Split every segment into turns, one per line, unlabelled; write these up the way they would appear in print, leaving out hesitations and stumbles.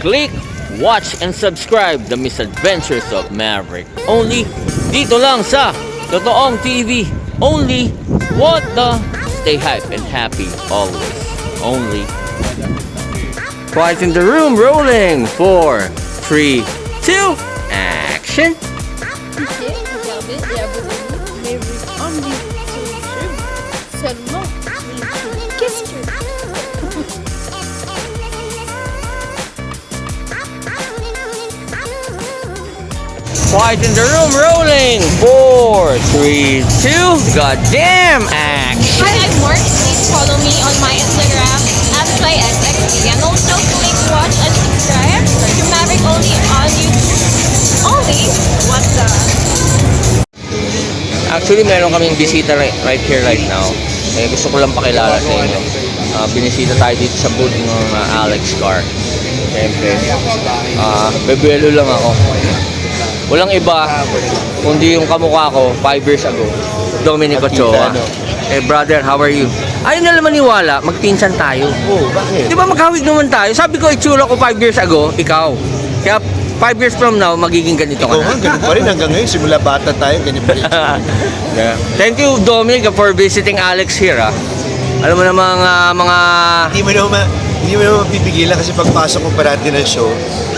click, watch, and subscribe the misadventures of Maverick. Only dito lang sa Totoong TV. Only what the... Stay hype and happy always. Only. Quiet in the room, rolling. 4, 3, 2, action.
Okay, regardez et abonnez-vous, mais vous only sur YouTube. Seulement sur YouTube. Qu'est-ce que...
Quiet in the room, rolling. 4, 3, 2, goddamn action.
Hi, I'm Mark. Please follow me on my Instagram @flyxxd, and also click watch and subscribe to Maverick only on YouTube. Only what the...
Actually, meron kaming bisita right here, right now. Eh, gusto ko lang pakilala sa inyo. Binisita tayo dito sa booth ng Alex Car. Siyempre, bebelo lang ako. Walang iba, kundi yung kamukha ko 5 years ago, Dominic Ochoa. Eh, brother, how are you? Ayaw na naman maniwala, magpinsan tayo.
Oh, bakit?
Di ba maghawig naman tayo? Sabi ko, itsura ko 5 years ago, ikaw. Kaya 5 years from now, magiging ganito ka
Ikaw nga,
na.
ganun pa rin hanggang ngayon. Simula bata tayo, ganyan pa rin.
Yeah. Thank you, Dominic, for visiting Alex here. Alam mo na mga...
Hindi mo naman pipigilan kasi pagpasok ko parati ng show,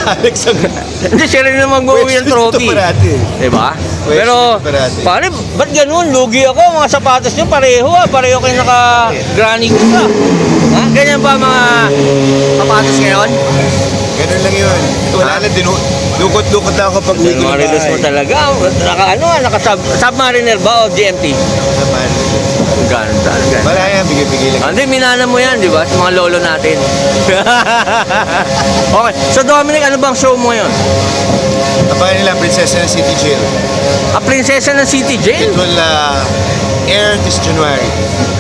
Alex ang...
Hindi, siya rin naman mag-uwi ng trophy.
Ito parati.
Diba?
Pwede
Pero,
parati.
pare, ba't ganun? Lugi ako. Mga sapatos nyo, pareho Pareho kayo naka-granny ko ka. Ha? Ganyan ba mga sapatos ngayon?
Ganun lang yun. Wala na, dukot-dukot na ako pag uwi ko ng
Marilos mo
bahay.
talaga. Naka-submariner ba o GMT?
Naman.
Ganda.
Wala yan, bigay-bigay lang.
Hindi, minana mo yan, di ba? Sa mga lolo natin. Okay. So, Dominic, ano bang show mo ngayon?
Kabayan nila, Prinsesa ng City Jail.
Prinsesa ng City Jail?
It will air this January.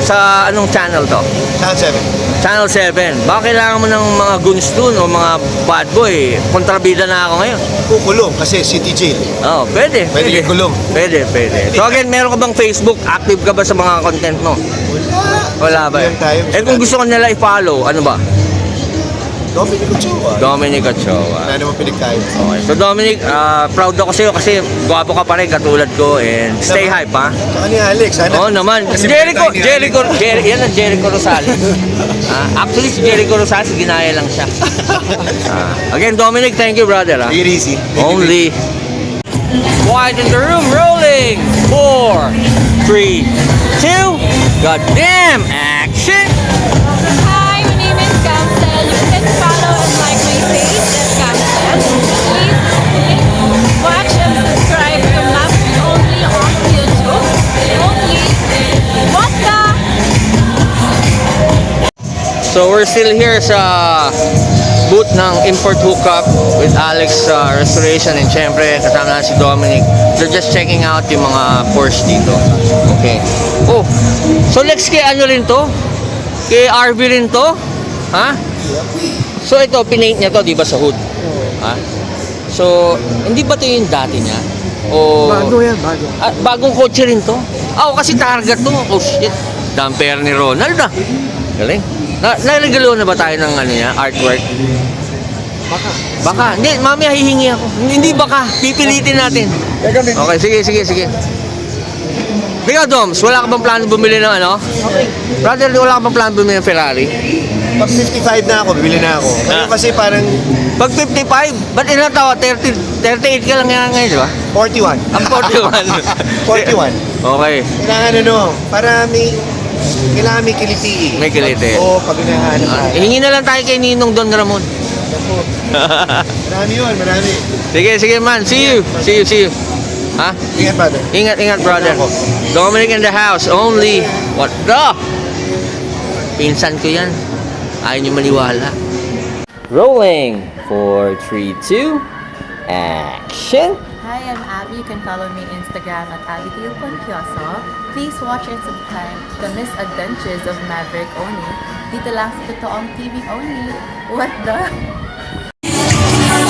Sa anong channel to?
Channel 7.
Channel 7. Baka kailangan mo ng mga goons dun o mga bad boy. Kontrabida na ako ngayon.
Kukulong kasi City Jail.
Oo, pwede.
Pwede kulong.
Pwede. So again, meron ka bang Facebook? Active ka ba sa mga content mo? Wala ba?
Yan tayo.
Eh kung gusto ko nila i-follow, ano ba?
Dominic Ochoa.
Dominic Ochoa.
Wala naman pinagkain.
Okay. So Dominic, proud ako sa'yo kasi gwapo ka pa rin katulad ko and stay hype ha.
Saka ni Alex, sana.
Oo naman.
Kasi
Jericho,
pinagkain ni Alex.
yan ang Jericho Rosales. Actually, si Jericho Rosales, ginaya lang siya. Again, Dominic, thank you, brother.
Take it easy.
Only. Quiet in the room, rolling. 4, 3, 2, goddamn action.
Hi, my name is Kamsel. You can follow and like my page at Kamsel. Please click, watch and subscribe to Maverick only on YouTube. Only what the...
So we're still here sa booth ng Import Hookup with Alex Restoration and syempre kasama na si Dominic. They're just checking out yung mga Porsche dito. Okay. Oh, so Lex, kay ano rin to? Kay RV rin to? Ha? So ito, pinaint niya to, di ba, sa hood? Ha? So, hindi ba to yung dati niya? O...
Bago yan, bago.
Bagong kotse rin to? Kasi Targa to. Oh shit. Damper ni Ronald Galing. Naregalo na ba tayo ng ano niya, artwork? Baka. Hindi, mamaya hihingi ako. Hindi baka. Pipilitin natin. Okay, sige. Ikaw, Doms, wala ka bang plano bumili ng ano?
Okay.
Brother, wala ka bang plano bumili ng Ferrari?
Pag 55 na ako, bibili na ako. Ngayon kasi parang
Pag 55, ba't ilang tawa? 38 ka lang yan ngayon, di ba?
41.
Ang 41.
41.
Okay.
Kailangan para kailangan may kiliti.
May kiliti.
Oo, pag hinahanap tayo.
Hingi na lang tayo kay Ninong Don Ramon.
Marami yun, marami.
Sige man, see you. Ha?
Ingat, brother.
Ingat brother. Dominic in the house only. What the? Pinsan ko yan. Ayaw nyo maniwala. Rolling. 4, 3, 2, action.
Hi, I'm Abby. You can follow me on Instagram at Abigail Poncioso. Please watch and subscribe to the misadventures of Maverick only. Dito lang sa Totoong TV only. What the?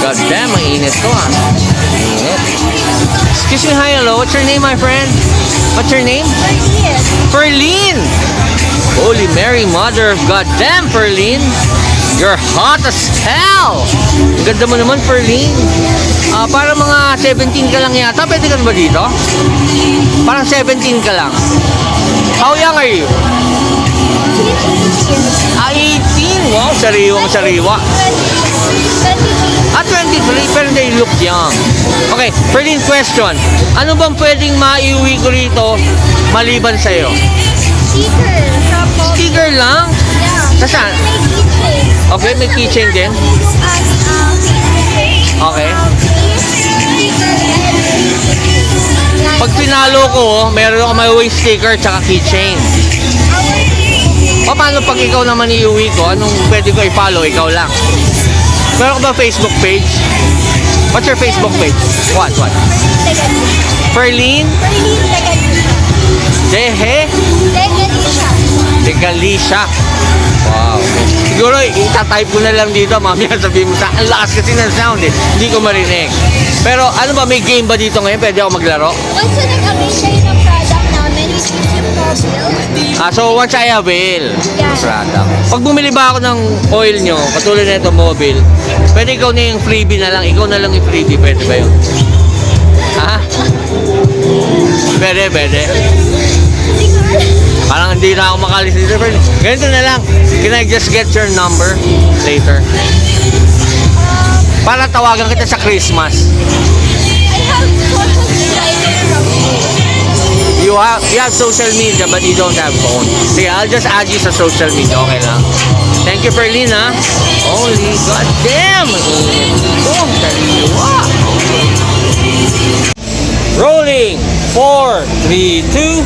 God damn, ang init ko Init. Excuse me, hi, hello. What's your name, my friend? What's your name? Ferlin. Holy Mary, Mother of God damn, Ferlin. You're hot as hell. Ang ganda mo naman, Ferlene. Para mga 17 ka lang yata. Pwede ka ba dito? Parang 17 ka lang. How young are you? 18. Wow, sariwang sariwa. 23, pero they look young. Okay, Ferlene, question. Ano bang pwedeng maiuwi ko rito maliban sa'yo?
Sticker.
Sticker lang?
Yeah.
Saan?
May keychain.
Okay, may keychain din. Okay. Pag pinalo ko, meron ako may sticker tsaka keychain. O paano pag ikaw naman iuwi ko, anong pwede ko i-follow? Ikaw lang. Meron ka ba Facebook page? What's your Facebook page? What? Ferlene? Dehe? De Galicia. Wow. Siguro itatype ko na lang dito, mamaya sabihin mo sa ang lakas kasi ng sound eh. Hindi ko marinig. Pero ano ba, may game ba dito ngayon? Pwede ako maglaro?
Once you nag-avail kayo ng product namin, we give you mobile.
So once I avail
Yeah.
product. Pag bumili ba ako ng oil nyo, katulad na ito mobile, pwede ikaw na yung freebie na lang. Ikaw na lang yung freebie. Pwede ba yun? Ha? Pwede. Parang hindi na ako makalis dito. Ganito na lang. Can I just get your number later? Para tawagan kita sa Christmas.
I have social media from
You have social media but you don't have phone. Sige, I'll just add you sa social media. Okay lang. Thank you, Ferlene, ha? Holy goddamn! Oh, wow. Rolling! 4, 3, 2,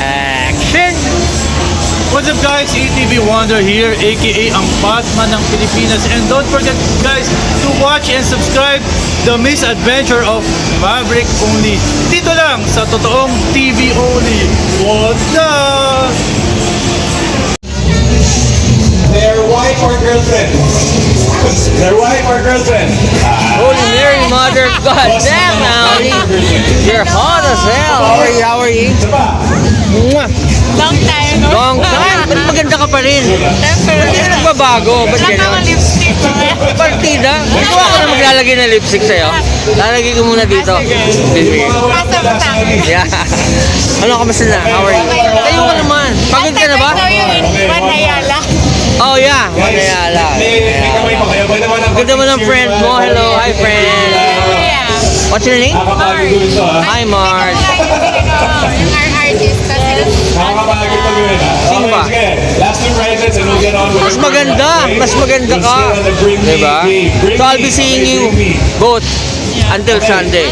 action!
What's up guys, ATV Wonder here, aka ang Batman ng Pilipinas. And don't forget guys to watch and subscribe the Misadventure of Maverick Only. Dito lang sa totoong TV Only. What the?
Their wife or girlfriend. Their wife or girlfriend.
Holy Mary, Mother, goddamn, Audi! You're hot as hell! How are you? Mwah!
Long time.
Long time? Ba't maganda ka pa rin? Ba't ka nagbabago? Ba't gano'n?
lipstick.
Partida? Gusto ako na maglalagay ng lipstick sa'yo. Lalagay ko muna dito. Sige. Yeah. Ano, kamusta na? How are you? Tayo ka naman. Pagod ka na ba?
Manayala.
Oh yeah, Manayala. Ganda mo ng friend mo. Hello, hi friend. What's your name? Hi Marge.
Yung our artist kasi.
Sino ba?
Last two prizes and we'll get on with
Mas maganda ka. Diba? So I'll be seeing you both until Sunday.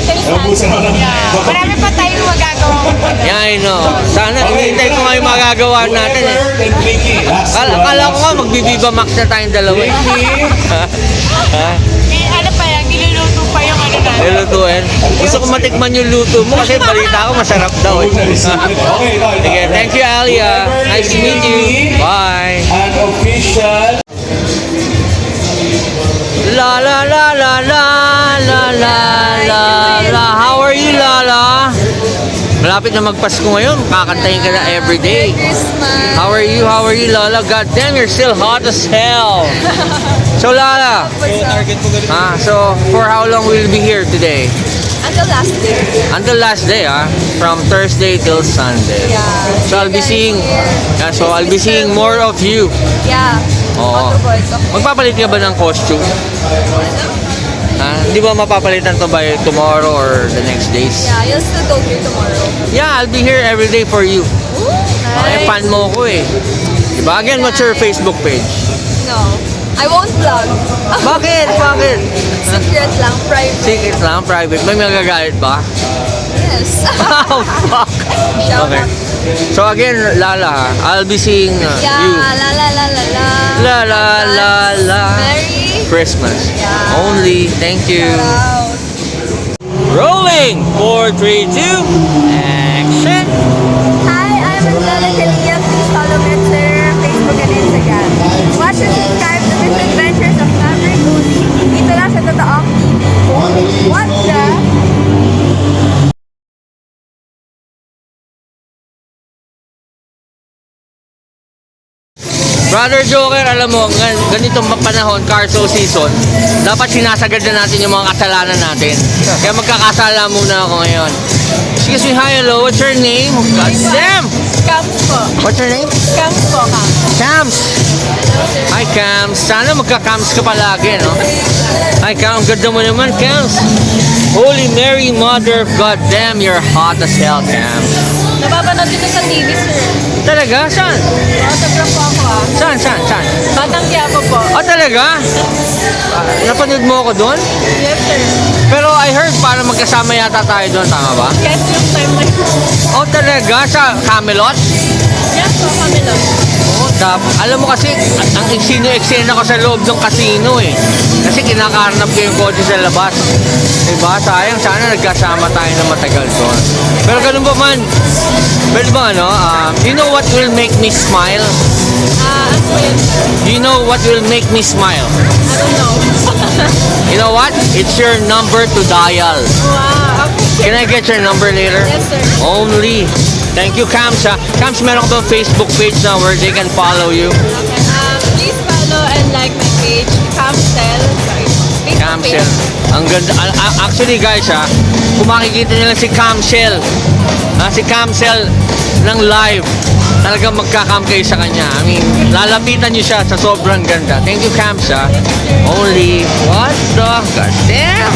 Marami pa tayong magagawa.
Yeah, I know. Sana, hinihintay ko nga yung magagawa natin eh. Akala ko nga magbibiba max na tayong dalawa eh. Ha?
Ano pa yan, niluluto pa yung ano natin.
Nilutuin. Gusto ko matikman yung luto mo kasi balita ko masarap daw eh. Sige, thank you Alia. Nice to meet you. Bye.
An official
La la la la la la la la la. How are you, Lala? Malapit na magpasko ngayon. Kakantayin ka na everyday.
Christmas.
How are you? How are you, Lala? God damn, you're still hot as hell. So, Lala. So for how long will you be here today?
Until last day.
Until last day, from Thursday till Sunday.
Yeah.
So I'll be seeing, more of you.
Yeah.
Oo. Magpapalit ka ba ng costume? Hindi ba mapapalitan to by tomorrow or the next days?
Yeah, you'll still go here tomorrow.
Yeah, I'll be here every day for you. Ay,
Nice.
fan mo ko eh. Diba? Again, what's your Facebook page?
No. I won't vlog.
Bakit?
Secret lang, private.
Secret lang, private. May magagalit ba?
Yes.
Oh, fuck.
Shout
Okay.
out.
So again, Lala, I'll be seeing
Yeah,
you.
la la la la la.
La la la la.
Merry
Christmas.
Yeah.
Only. Thank you.
out.
Rolling. 4, 3, 2. Action.
Hi, I'm Angela Calia. Please follow me on Twitter, Facebook, and Instagram. Watch and subscribe to Misadventures of Maverick Only. Dito lang sa totoong TV. What the?
Brother Joker, alam mo, ganitong panahon, car show season, dapat sinasagad na natin yung mga kasalanan natin. Kaya magkakasala muna ako ngayon. Excuse me, hi, hello, what's your name? God damn!
Cams po.
What's your name?
Cams po, Cams.
Cams! Hi, Cams. Sana magka-Cams ka palagi, no? Hi, Cams. Ang ganda mo naman, Cams. Holy Mary, Mother of God, damn, you're hot as hell, Cams.
Napapanood dito sa TV, sir.
Talaga? Saan?
Autograph po ako ah.
Saan? Saan? Saan?
Batang Quiapo po.
Oh, talaga? Napanood mo ako doon?
Yes, sir.
Pero I heard para magkasama yata tayo doon, tama ba?
Yes, yung time na yun.
Oh, talaga? Sa Camelot?
Yes po, kami lang.
Oh, alam mo kasi, ang eksena ko sa loob ng casino eh. Kasi kinakarnap ko yung kotse sa labas. Diba? Sayang, sana nagkasama tayo na matagal doon. Pero ganun ba man? Pwede ba ano? You know what will make me smile?
Ano po yun, sir?
You know what will make me smile?
I don't know.
You know what? It's your number to dial.
Wow. Okay.
Can I get your number later?
Yes, sir.
Only. Thank you, Cams. Cams, meron ko Facebook page na where they can follow you.
Okay. Please follow and like my page, Camsel. Sorry. Facebook
Camsel.
page.
Ang ganda. Actually, guys, kung makikita nila si Camsel, si Camsel ng live, talagang magkakam kayo sa kanya. I mean, lalapitan niyo siya sa sobrang ganda. Thank you, Cams. Only. What the? God damn.